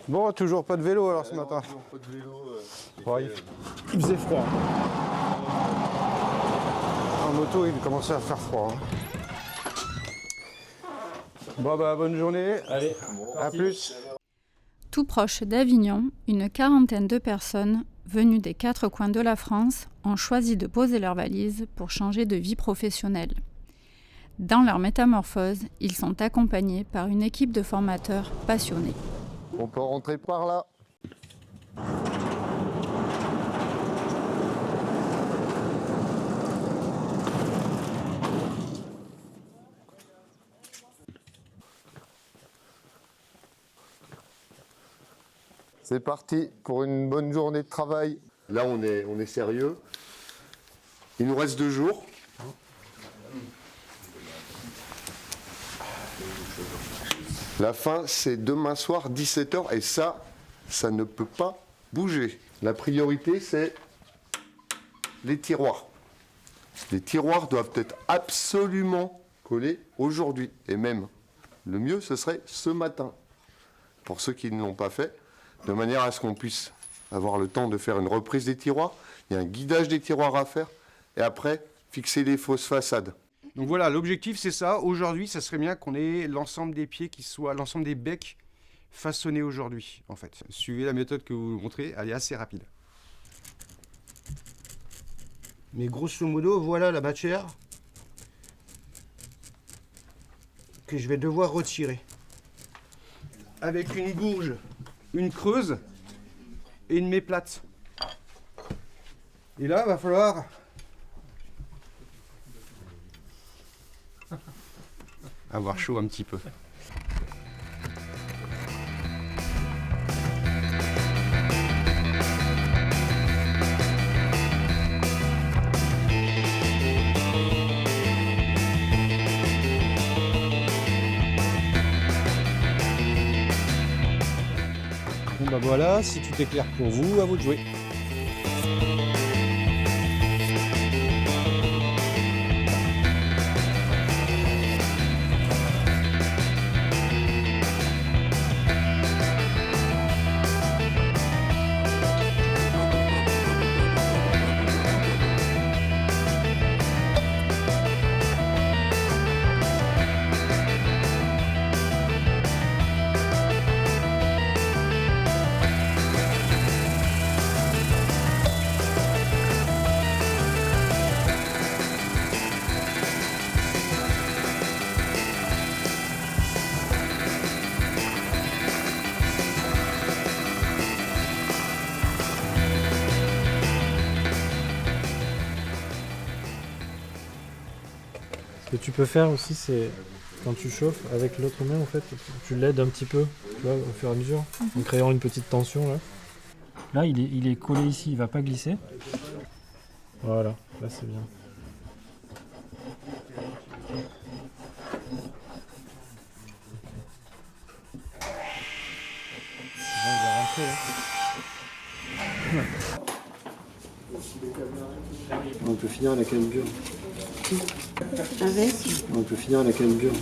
Bon, toujours pas de vélo alors ce matin. Toujours pas de vélo. Ouais, il faisait froid. En moto, il commençait à faire froid. Bon bah bonne journée. Allez, à plus. Tout proche d'Avignon, une quarantaine de personnes, venues des 4 coins de la France, ont choisi de poser leurs valises pour changer de vie professionnelle. Dans leur métamorphose, ils sont accompagnés par une équipe de formateurs passionnés. On peut rentrer par là. C'est parti pour une bonne journée de travail. Là, on est sérieux. Il nous reste 2 jours. La fin, c'est demain soir, 17h. Et ça ne peut pas bouger. La priorité, c'est les tiroirs. Les tiroirs doivent être absolument collés aujourd'hui. Et même, le mieux, ce serait ce matin. Pour ceux qui ne l'ont pas fait, de manière à ce qu'on puisse avoir le temps de faire une reprise des tiroirs. Il y a un guidage des tiroirs à faire. Et après, fixer les fausses façades. Donc voilà, l'objectif c'est ça. Aujourd'hui, ça serait bien qu'on ait l'ensemble des pieds qui soient, l'ensemble des becs façonnés aujourd'hui, en fait. Suivez la méthode que vous montrez, elle est assez rapide. Mais grosso modo, voilà la matière que je vais devoir retirer. Avec une gourge, une creuse et une méplate. Et là, il va falloir avoir chaud un petit peu. Bon bah voilà, si tout est clair pour vous, à vous de jouer. Ce que tu peux faire aussi, c'est quand tu chauffes avec l'autre main, en fait, tu l'aides un petit peu, tu vois, au fur et à mesure, en créant une petite tension là. Là, il est collé ici, il va pas glisser. Voilà, là c'est bien. C'est bon, il va rentrer là. On peut finir la cannelure. Avec On peut finir la cannelure.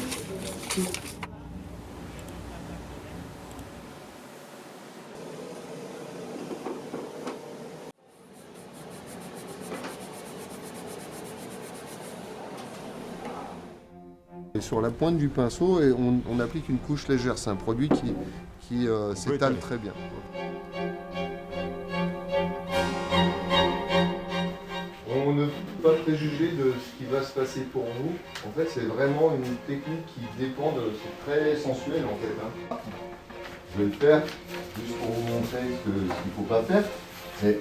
Et sur la pointe du pinceau, et on applique une couche légère. C'est un produit qui s'étale très bien. On ne peut pas préjuger de ce qui va se passer pour vous. En fait, c'est vraiment une technique qui dépend de... C'est très sensuel en fait. Hein. Je vais le faire juste pour vous montrer ce qu'il ne faut pas faire. C'est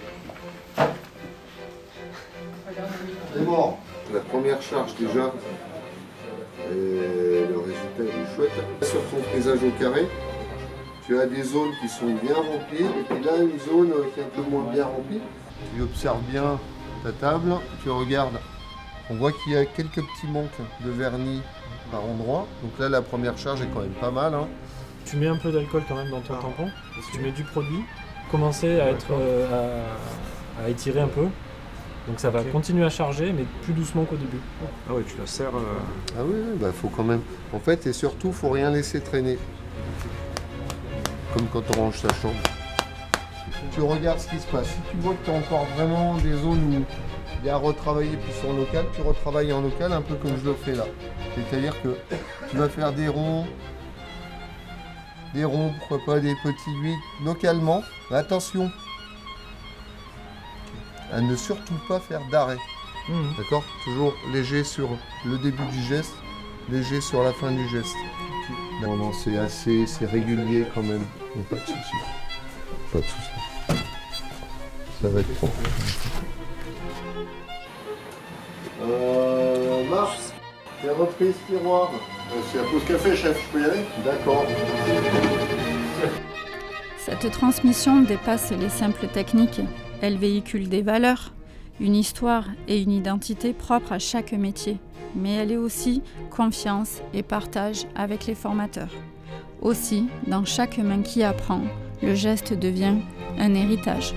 bon. La première charge déjà, et le résultat est chouette. Sur ton paysage au carré, tu as des zones qui sont bien remplies et puis là une zone qui est un peu moins bien remplie. Tu observes bien ta table, tu regardes, on voit qu'il y a quelques petits manques de vernis par endroit. Donc là la première charge est quand même pas mal. Hein. Tu mets un peu d'alcool quand même dans ton tampon, tu mets du produit, commencer à être à étirer un peu. Donc ça va continuer à charger, mais plus doucement qu'au début. Ah ouais, tu la serres. Ah oui, bah faut quand même. En fait, et surtout, faut rien laisser traîner. comme quand on range sa chambre. Tu regardes ce qui se passe. Si tu vois que tu as encore vraiment des zones où il y a à retravailler plus en local, tu retravailles en local un peu comme je le fais là. C'est-à-dire que tu vas faire des ronds, pourquoi pas des petits 8 localement. Mais attention à ne surtout pas faire d'arrêt. D'accord? Toujours léger sur le début du geste, léger sur la fin du geste. Non, non, c'est régulier quand même. Mais pas de soucis. Pas de soucis. Ça va être propre. Marc, c'est reprise tiroir. C'est la pause café, chef, je peux y aller? D'accord. Cette transmission dépasse les simples techniques. Elle véhicule des valeurs, une histoire et une identité propres à chaque métier. Mais elle est aussi confiance et partage avec les formateurs. Aussi, dans chaque main qui apprend, le geste devient un héritage.